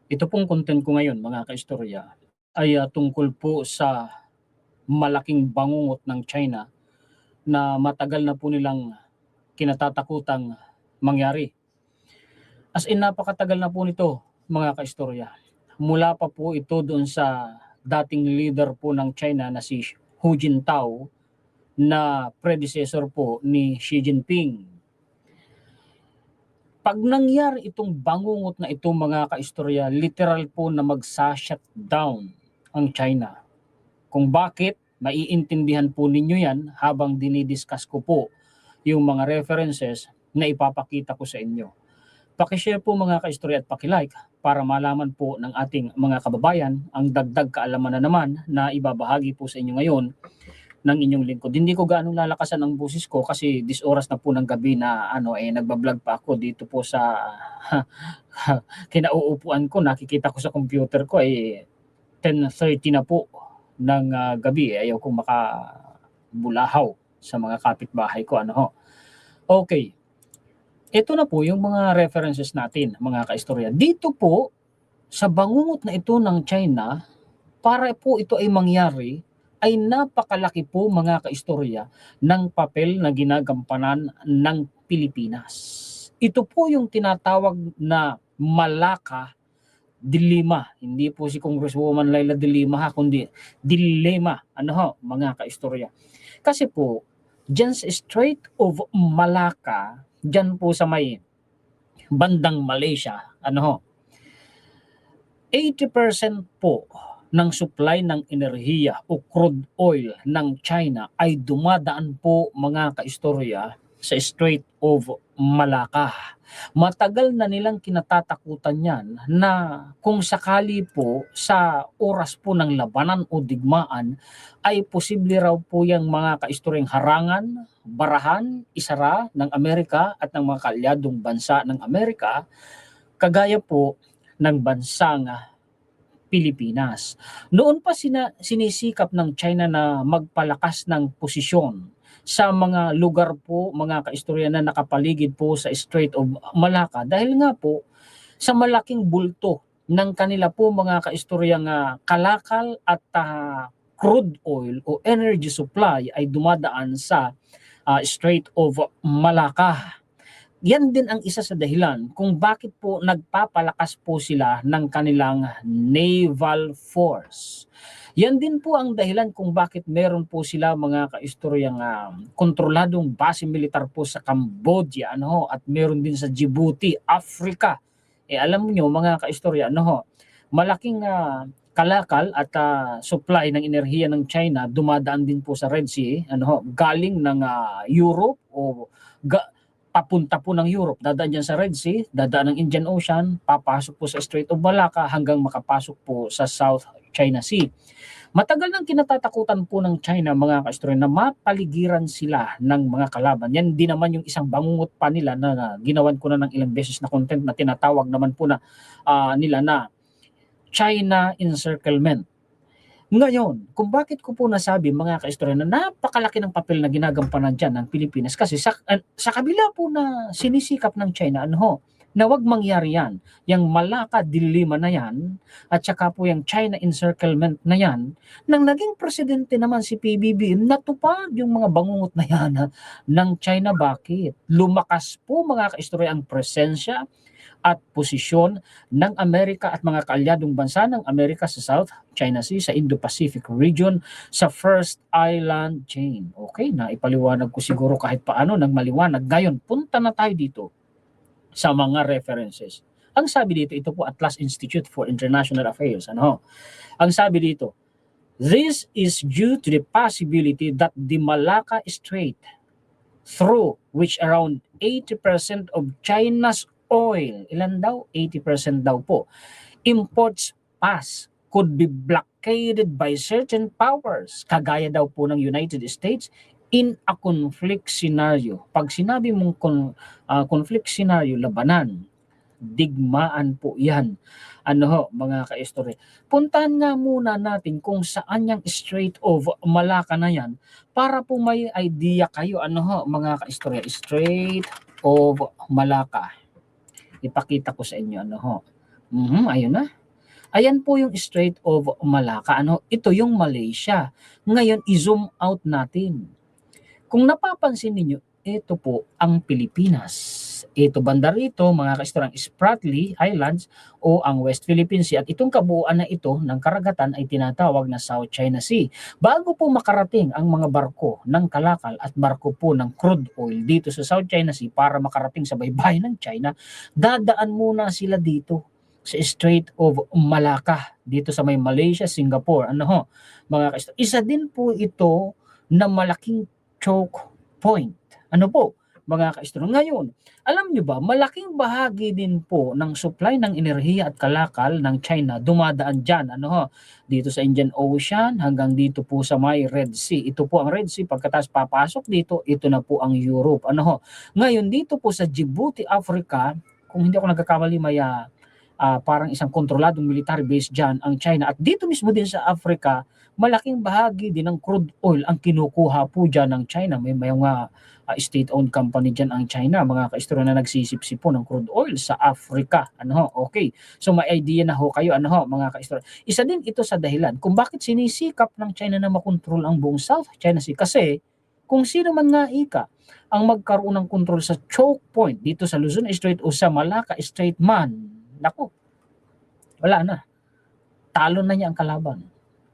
Ito pong content ko ngayon mga kaistorya ay tungkol po sa malaking bangungot ng China na matagal na po nilang kinatatakutang mangyari. As in napakatagal na po nito mga kaistorya. Mula pa po ito doon sa dating leader po ng China na si Hu Jintao na predecessor po ni Xi Jinping. Pag nangyari itong bangungot na ito mga kaistorya, literal po na magsa-shutdown ang China. Kung bakit, maiintindihan po ninyo yan habang dinidiscuss ko po yung mga references na ipapakita ko sa inyo. Pakishare po mga kaistorya at pakilike para malaman po ng ating mga kababayan ang dagdag kaalaman na naman na ibabahagi po sa inyo ngayon ng inyong lingkod. Hindi ko gaano lalakasan ang boses ko kasi this oras na po ng gabi na nagba-vlog pa ako dito po sa kinauupuan ko. Nakikita ko sa computer ko 10:30 na po ng gabi. Ayaw kong makabulahaw sa mga kapitbahay ko. Okay. Ito na po yung mga references natin mga kaistorya. Dito po sa bangungot na ito ng China, para po ito ay mangyari, ay napakalaki po mga kaistorya ng papel na ginagampanan ng Pilipinas. Ito po yung tinatawag na Malacca Dilemma. Hindi po si Congresswoman Laila de Lima kundi dilema mga kaistorya. Kasi po dyan sa Strait of Malacca, dyan po sa may bandang Malaysia, 80% po ng supply ng enerhiya o crude oil ng China ay dumadaan po mga kaistorya sa Strait of Malacca. Matagal na nilang kinatatakutan yan na kung sakali po sa oras po ng labanan o digmaan ay posible raw po yung mga kaistoryang harangan, barahan, isara ng Amerika at ng mga kaalyadong bansa ng Amerika kagaya po ng bansang Pilipinas. Noon pa sinisikap ng China na magpalakas ng posisyon sa mga lugar po mga kaistorya na nakapaligid po sa Strait of Malacca dahil nga po sa malaking bulto ng kanila po mga kaistoryang kalakal at crude oil o energy supply ay dumadaan sa Strait of Malacca. Yan din ang isa sa dahilan kung bakit po nagpapalakas po sila ng kanilang naval force. Yan din po ang dahilan kung bakit meron po sila mga kaistoryang kontroladong base militar po sa Cambodia at meron din sa Djibouti, Africa. Alam niyo mga kaistorya malaking kalakal at supply ng enerhiya ng China dumadaan din po sa Red Sea galing ng Europe o papunta po ng Europe, dadaan dyan sa Red Sea, dadaan ng Indian Ocean, papasok po sa Strait of Malacca hanggang makapasok po sa South China Sea. Matagal nang kinatatakutan po ng China mga kaistorya na mapaligiran sila ng mga kalaban. Yan din naman yung isang bangungot pa nila na ginawan ko na ng ilang beses na content na tinatawag naman po na nila na China encirclement. Ngayon, kung bakit ko po nasabi mga kaistorya na napakalaki ng papel na ginagampanan dyan ng Pilipinas kasi sa kabila po na sinisikap ng China na wag mangyari yan, yung Malacca Dilemma na yan at saka po yung China encirclement na yan, nang naging presidente naman si PBBM, natupad yung mga bangungot na yan ng China. Bakit? Lumakas po mga kaistorya ang presensya at posisyon ng Amerika at mga kaalyadong bansa ng Amerika sa South China Sea, sa Indo-Pacific region, sa First Island Chain. Okay, na ipaliwanag ko siguro kahit paano ng maliwanag. Ngayon, punta na tayo dito sa mga references. Ang sabi dito, ito po Atlas Institute for International Affairs. Ang sabi dito, this is due to the possibility that the Malacca Strait, through which around 80% of China's oil, ilan daw? 80% daw po, imports pass could be blockaded by certain powers, kagaya daw po ng United States in a conflict scenario. Pag sinabi mong conflict scenario, labanan, digmaan po yan. Mga kaistorya. Puntahan nga muna natin kung saan yung Strait of Malacca na yan para po may idea kayo mga kaistorya. Strait of Malacca. Ipakita ko sa inyo Ayun na. Ayan po yung Strait of Malacca. Ano, ito yung Malaysia. Ngayon, i-zoom out natin. Kung napapansin ninyo, ito po ang Pilipinas. Ito banda rito, mga kaistorang Spratly Islands o ang West Philippine Sea. At itong kabuuan na ito ng karagatan ay tinatawag na South China Sea. Bago po makarating ang mga barko ng kalakal at barko po ng crude oil dito sa South China Sea para makarating sa baybayin ng China, dadaan muna sila dito sa Strait of Malacca dito sa may Malaysia, Singapore. Ano ho, mga kaistorang. Isa din po ito na malaking choke point. Ano po, mga kaistorong? Ngayon, alam nyo ba, malaking bahagi din po ng supply ng enerhiya at kalakal ng China dumadaan dyan. Ano ho, dito sa Indian Ocean hanggang dito po sa may Red Sea. Ito po ang Red Sea. Pagkatapos papasok dito, ito na po ang Europe. Ano ho, ngayon dito po sa Djibouti, Africa, kung hindi ako nagkakamali, may parang isang kontroladong military base dyan ang China. At dito mismo din sa Africa, malaking bahagi din ng crude oil ang kinukuha po dyan ng China. May mga state-owned company dyan ang China, mga kaistorya na nagsisipsip po ng crude oil sa Africa. Ano ho? Okay. So may idea na ho kayo, ano ho, mga kaistorya. Isa din ito sa dahilan kung bakit sinisikap ng China na makontrol ang buong South China Sea. Kasi kung sino man nga ika ang magkaroon ng control sa choke point dito sa Luzon Strait o sa Malacca Strait man, naku, wala na. Talo na niya ang kalaban.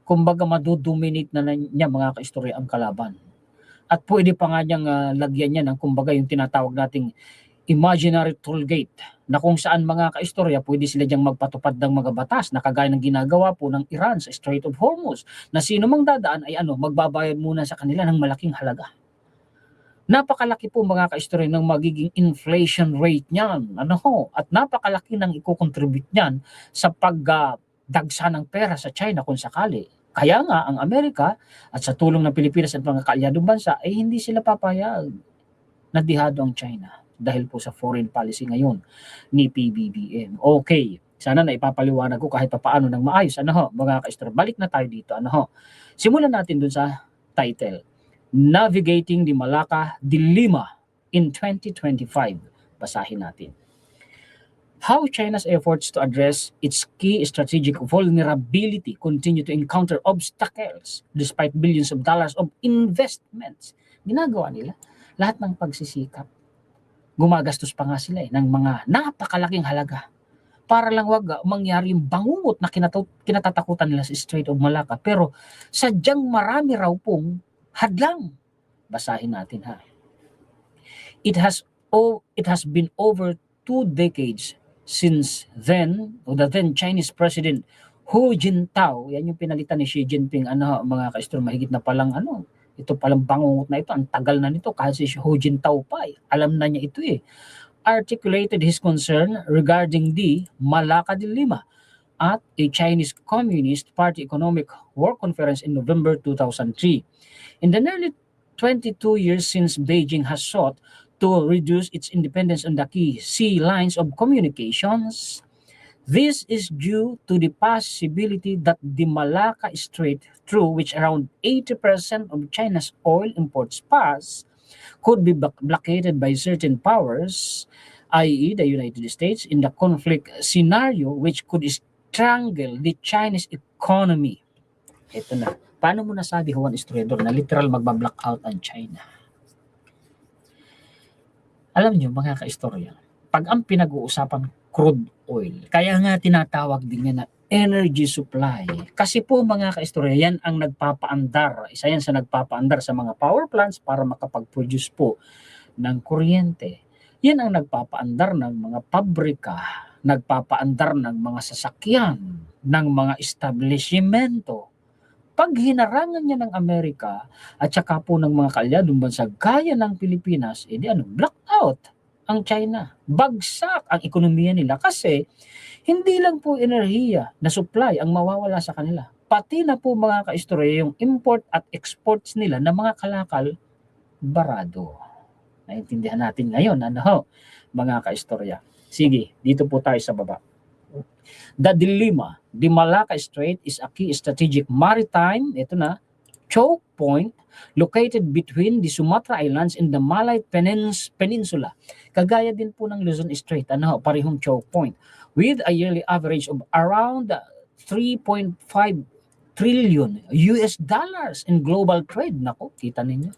Kumbaga madodominate na niya, mga kaistorya, ang kalaban. At pwede pa nga niyang lagyan niya ng kumbaga yung tinatawag nating imaginary toll gate na kung saan, mga kaistorya, pwede sila diyang magpatupad ng mga batas na kagaya ng ginagawa po ng Iran sa Strait of Hormuz na sino mang dadaan ay magbabayad muna sa kanila ng malaking halaga. Napakalaki po, mga kaistorya, ng magiging inflation rate niyan. Ano ho? At napakalaki ng iko-contribute niyan sa pagdagsa ng pera sa China kung sakali. Kaya nga ang Amerika at sa tulong ng Pilipinas at mga kaalyadong bansa ay hindi sila papayag na dihado ang China dahil po sa foreign policy ngayon ni PBBM. Okay, sana na ipapaliwanag ko kahit papaano ng maayos. Ano ho, mga kaistorya, balik na tayo dito. Ano ho? Simulan natin dun sa title. Navigating the Malacca Dilemma in 2025. Basahin natin. How China's efforts to address its key strategic vulnerability continue to encounter obstacles despite billions of dollars of investments. Ginagawa nila lahat ng pagsisikap. Gumagastos pa nga sila ng mga napakalaking halaga para lang wag mangyari yung bangungot na kinatatakutan nila sa Strait of Malacca. Pero sadyang marami raw pong hadlang. Basahin natin ha. It has been over 2 decades since then, the then Chinese President Hu Jintao, yan yung pinalitan ni Xi Jinping, mga kaistorya, mahigit na palang ito palang bangungot na ito, ang tagal na nito kasi si Hu Jintao pa alam na niya ito articulated his concern regarding the Malacca Dilemma at a Chinese Communist Party Economic Work Conference in November 2003. In the nearly 22 years since Beijing has sought to reduce its dependence on the key sea lines of communications, this is due to the possibility that the Malacca Strait, through which around 80% of China's oil imports pass, could be blockaded by certain powers, i.e. the United States, in the conflict scenario, which could strangle the Chinese economy. Ito na. Paano mo nasabi, Juan Estredor, na literal magbablock-out ang China? Alam niyo, mga kaistorya, pag ang pinag-uusapan crude oil, kaya nga tinatawag din yan na energy supply. Kasi po, mga kaistorya, yan ang nagpapaandar. Isa yan sa nagpapaandar sa mga power plants para makapag-produce po ng kuryente. Yan ang nagpapaandar ng mga pabrika, nagpapaandar ng mga sasakyan, ng mga establishmento. Pag hinarangan niya ng Amerika at saka po ng mga kaalyadong bansa gaya ng Pilipinas, black out ang China. Bagsak ang ekonomiya nila kasi hindi lang po enerhiya na supply ang mawawala sa kanila. Pati na po, mga kaistorya, yung import at exports nila ng mga kalakal, barado. Naintindihan natin ngayon, mga kaistorya. Sige, dito po tayo sa baba. The dilemma, the Malacca Strait is a key strategic maritime, choke point located between the Sumatra Islands and the Malay Peninsula. Kagaya din po ng Luzon Strait, parehong choke point, with a yearly average of around 3.5 trillion US dollars in global trade. Nako, kita ninyo.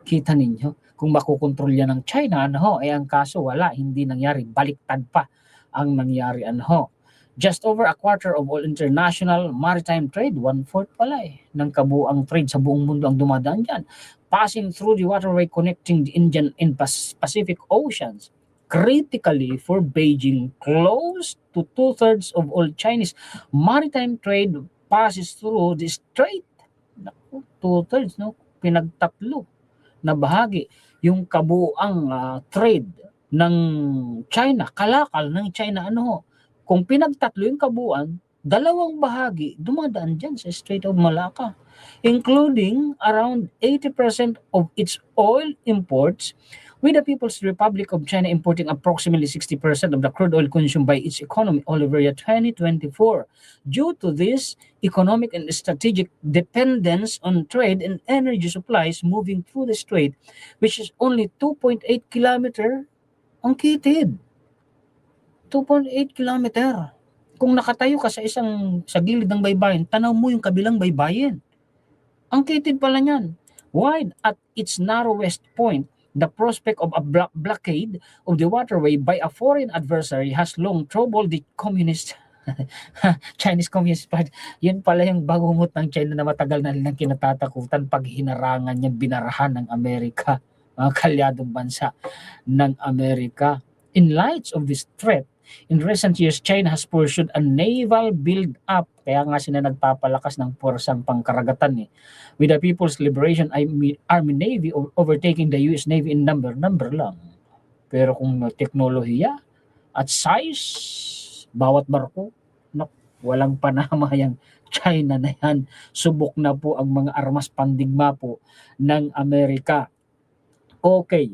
Kita ninyo. Kung makukontrol yan ng China, ang kaso wala, hindi nangyari. Baliktad pa ang nangyari, Just over a quarter of all international maritime trade, 1/4 pala ng kabuang trade sa buong mundo ang dumadaan dyan, passing through the waterway connecting the Indian and Pacific Oceans. Critically for Beijing, close to 2/3 of all Chinese maritime trade passes through the strait. Naku, 2/3, pinagtatlo na bahagi yung kabuang trade ng China, kalakal ng China, kung pinagtatlo yung kabuuan, 2 bahagi dumadaan dyan sa Strait of Malacca, including around 80% of its oil imports, with the People's Republic of China importing approximately 60% of the crude oil consumed by its economy all over year 2024. Due to this economic and strategic dependence on trade and energy supplies moving through the strait, which is only 2.8 kilometer ang kitid. 2.8 kilometer. Kung nakatayo ka sa gilid ng baybayin, tanaw mo yung kabilang baybayin. Ang kitid pala niyan. Wide at its narrowest point, the prospect of a blockade of the waterway by a foreign adversary has long troubled the Chinese Communist Party. Yun pala yung bangungot ng China na matagal na nilang kinatatakutan pag hinarangan niya, binarahan ng Amerika, mga kalyadong bansa ng Amerika. In light of this threat, in recent years, China has pursued a naval build-up. Kaya nga sila nagpapalakas ng puwersang pangkaragatan with the People's Liberation Army Navy overtaking the US Navy in number lang. Pero kung teknolohiya at size, bawat barko, walang panama yung China na yan. Subok na po ang mga armas pandigma po ng Amerika. Okay,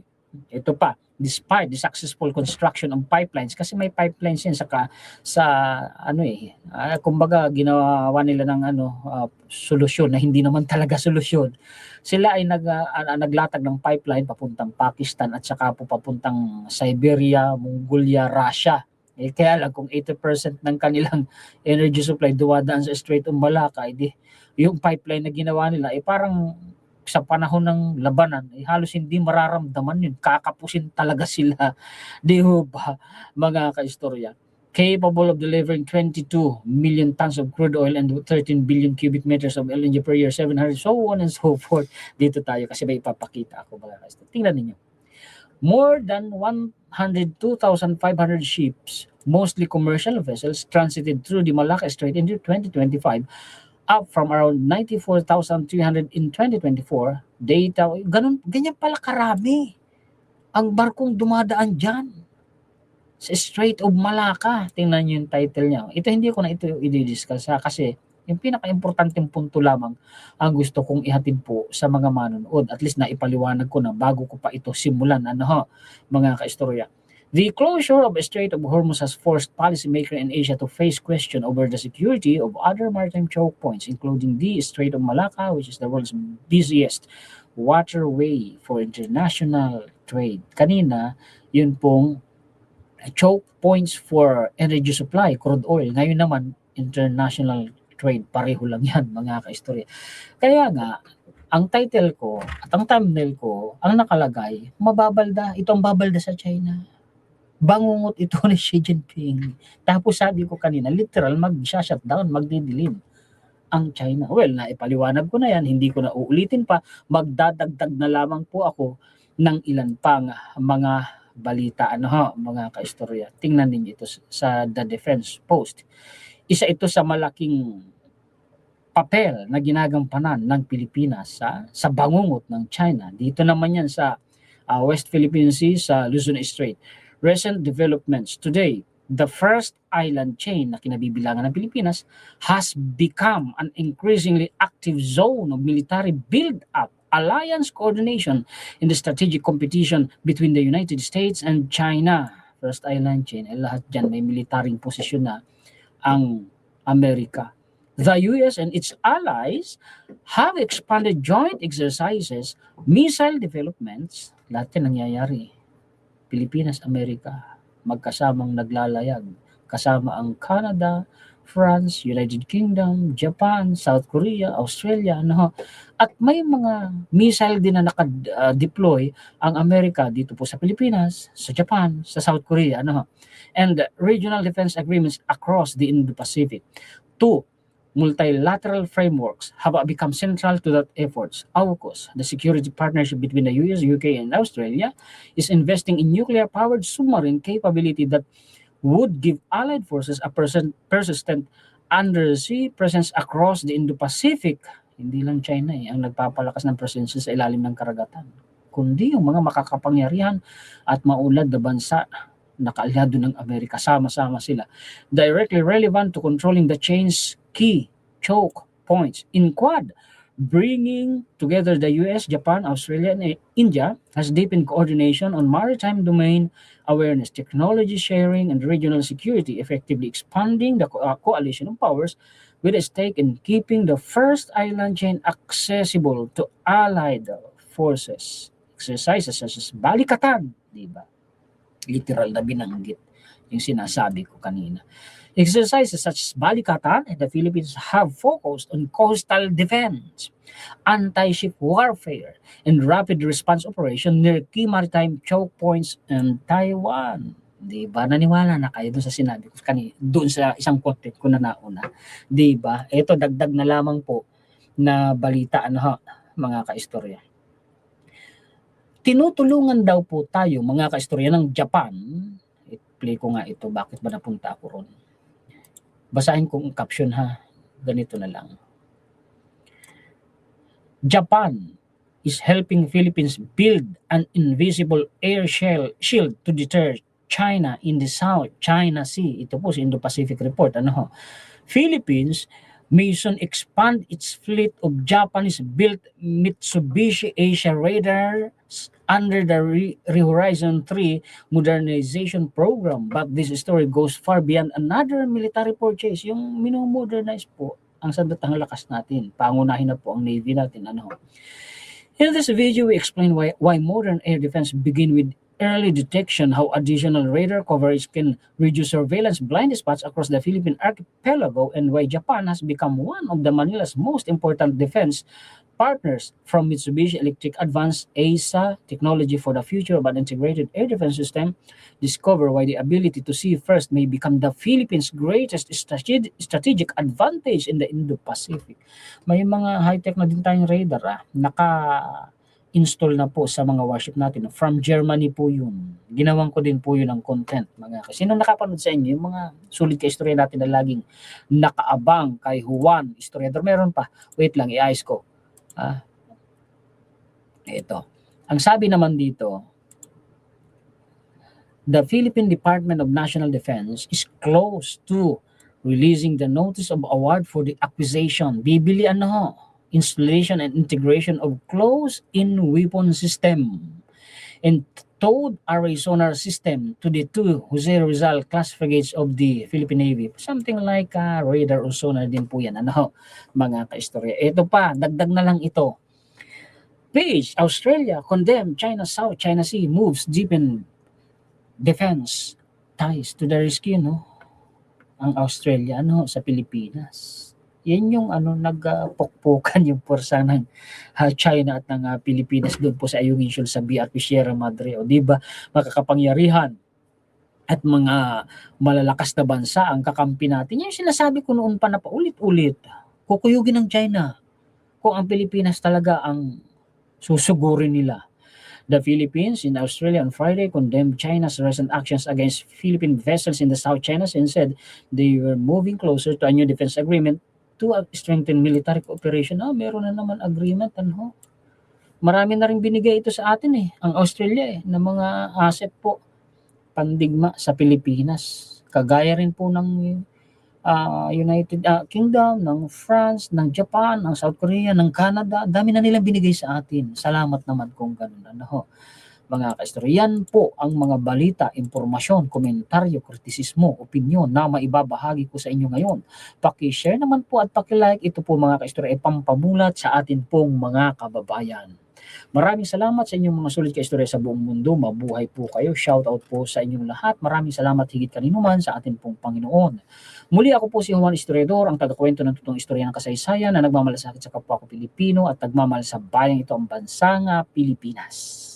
ito pa. Despite the successful construction of pipelines, kasi may pipelines yan kumbaga ginawa nila ng solusyon na hindi naman talaga solusyon. Sila ay naglatag ng pipeline papuntang Pakistan at saka po papuntang Siberia, Mongolia, Russia. Kaya lang kung 80% ng kanilang energy supply dumadaan sa Strait of Malacca, yung pipeline na ginawa nila parang sa panahon ng labanan, halos hindi mararamdaman yun. Kakapusin talaga sila. Di ba, mga kaistorya? Capable of delivering 22 million tons of crude oil and 13 billion cubic meters of LNG per year, 700, so on and so forth. Dito tayo kasi may ipapakita ako, mga kaistorya. Tingnan ninyo. More than 102,500 ships, mostly commercial vessels, transited through the Malacca Strait in 2025, up from around 94,300 in 2024. Data, ganyan pala karami ang barkong dumadaan dyan sa Strait of Malacca. Tingnan nyo yung title niya. Ito hindi ko na ito i-discuss kasi yung pinaka-importanteng punto lamang ang gusto kong ihatid po sa mga manonood. At least na ipaliwanag ko na bago ko pa ito simulan, mga kaistorya. The closure of the Strait of Hormuz has forced policymakers in Asia to face question over the security of other maritime choke points, including the Strait of Malacca, which is the world's busiest waterway for international trade. Kanina, yun pong choke points for energy supply, crude oil. Ngayon naman, international trade. Pareho lang yan, mga kaistorya. Kaya nga, ang title ko at ang thumbnail ko, ang nakalagay, mababalda. Ito ang babalda sa China. Bangungot ito ni Xi Jinping. Tapos sabi ko kanina, literal mag-shutdown, magdidilim ang China. Well, naipaliwanag ko na yan, hindi ko na uulitin pa. Magdadagdag na lamang po ako ng ilan pang mga balita, mga kaistorya. Tingnan ninyo ito sa The Defense Post. Isa ito sa malaking papel na ginagampanan ng Pilipinas sa bangungot ng China. Dito naman yan sa West Philippine Sea, sa Luzon Strait. Recent developments. Today, the first island chain na kinabibilangan ng Pilipinas has become an increasingly active zone of military build-up, alliance coordination in the strategic competition between the United States and China. First island chain, lahat dyan may militaryong posisyon na ang Amerika. The US and its allies have expanded joint exercises, missile developments, lahat yan nangyayari. Pilipinas, Amerika, magkasamang naglalayag. Kasama ang Canada, France, United Kingdom, Japan, South Korea, Australia, ano. At may mga missile din na naka-deploy ang Amerika dito po sa Pilipinas, sa Japan, sa South Korea, ano. And regional defense agreements across the Indo-Pacific. 2. Multilateral frameworks have become central to that efforts. AUKUS, the security partnership between the US, UK, and Australia, is investing in nuclear-powered submarine capability that would give Allied forces a persistent undersea presence across the Indo-Pacific. Hindi lang China ang nagpapalakas ng presensya sa ilalim ng karagatan, kundi yung mga makakapangyarihan at maunlad na bansa na kaalyado ng Amerika. Sama-sama sila. Directly relevant to controlling the chain's key choke points in Quad. Bringing together the US, Japan, Australia, and India has deepened coordination on maritime domain awareness, technology sharing, and regional security, effectively expanding the coalition of powers with a stake in keeping the first island chain accessible to allied forces. Exercises such as Balikatan, di ba? Literal na binanggit yung sinasabi ko kanina. Exercises such as Balikatan in the Philippines have focused on coastal defense, anti-ship warfare, and rapid response operation near key maritime choke points in Taiwan. Di ba? Naniwala na kayo doon sa sinabi ko kanina, doon sa isang content ko na nauna. Di ba? Ito, dagdag na lamang po na balita, mga kaistorya. Tinutulungan daw po tayo, mga kaistorya, ng Japan. I-play ko nga ito, bakit ba napunta ako ron? Basahin ko ang caption ha. Ganito na lang. Japan is helping Philippines build an invisible air shield to deter China in the South China Sea. Ito po sa Indo-Pacific Report. Philippines may soon expand its fleet of Japanese-built Mitsubishi Asia radars under the Horizon 3 modernization program. But this story goes far beyond another military purchase. Yung minomodernize po ang sandatang lakas natin. Pangunahin na po ang Navy natin. In this video, we explain why modern air defense begin with early detection, how additional radar coverage can reduce surveillance blind spots across the Philippine archipelago, and why Japan has become one of the Manila's most important defense partners. From Mitsubishi Electric Advanced ASA technology for the future of an integrated air defense system, discover why the ability to see first may become the Philippines' greatest strategic advantage in the Indo-Pacific. May mga high-tech na din tayong radar naka-install na po sa mga warship natin. From Germany po yun. Ginawan ko din po yun ng content. Sino nakapanood sa inyo? Yung mga sulit ka istorya natin na laging nakaabang kay Juan Historiador. Meron pa. Wait lang, i-ayos ko. Ito. Ang sabi naman dito, the Philippine Department of National Defense is close to releasing the notice of award for the acquisition, bibili installation and integration of close-in weapon system and towed array sonar system to the 2 Jose Rizal class frigates of the Philippine Navy. Something like radar or sonar din po yan. Mga kaistorya. Ito pa, dagdag na lang ito. Page, Australia condemn China South China Sea moves deepen defense ties to the rescue, ang Australia, sa Pilipinas. Yan yung nagpukpukan yung porsa ng China at ng Pilipinas doon po sa Ayungin Shoal sa BRP Sierra Madre. O diba, makakapangyarihan at mga malalakas na bansa ang kakampi natin. Yan yung sinasabi ko noon pa na paulit-ulit. Kukuyugin ng China kung ang Pilipinas talaga ang susugurin nila. The Philippines in Australia on Friday condemned China's recent actions against Philippine vessels in the South China Sea and said they were moving closer to a new defense agreement to strengthen military cooperation. Meron na naman agreement. Marami na rin binigay ito sa atin ang Australia ng mga asset po, pandigma sa Pilipinas. Kagaya rin po ng United Kingdom, ng France, ng Japan, ng South Korea, ng Canada. Dami na nilang binigay sa atin. Salamat naman kung ganun. mga kaistorya. Yan po ang mga balita, impormasyon, komentaryo, kritisismo, opinyon na maibabahagi ko sa inyo ngayon. Paki-share naman po at paki-like. Ito po mga kaistorya ay pampamulat sa atin pong mga kababayan. Maraming salamat sa inyong mga sulit kaistorya sa buong mundo. Mabuhay po kayo. Shout out po sa inyong lahat. Maraming salamat higit kanino man sa atin pong Panginoon. Muli ako po si Juan Historiador, ang tagakwento ng totoong istorya ng kasaysayan na nagmamalasakit sa kapwa ko Pilipino at nagmamahal sa bayang ito ang bansang Pilipinas.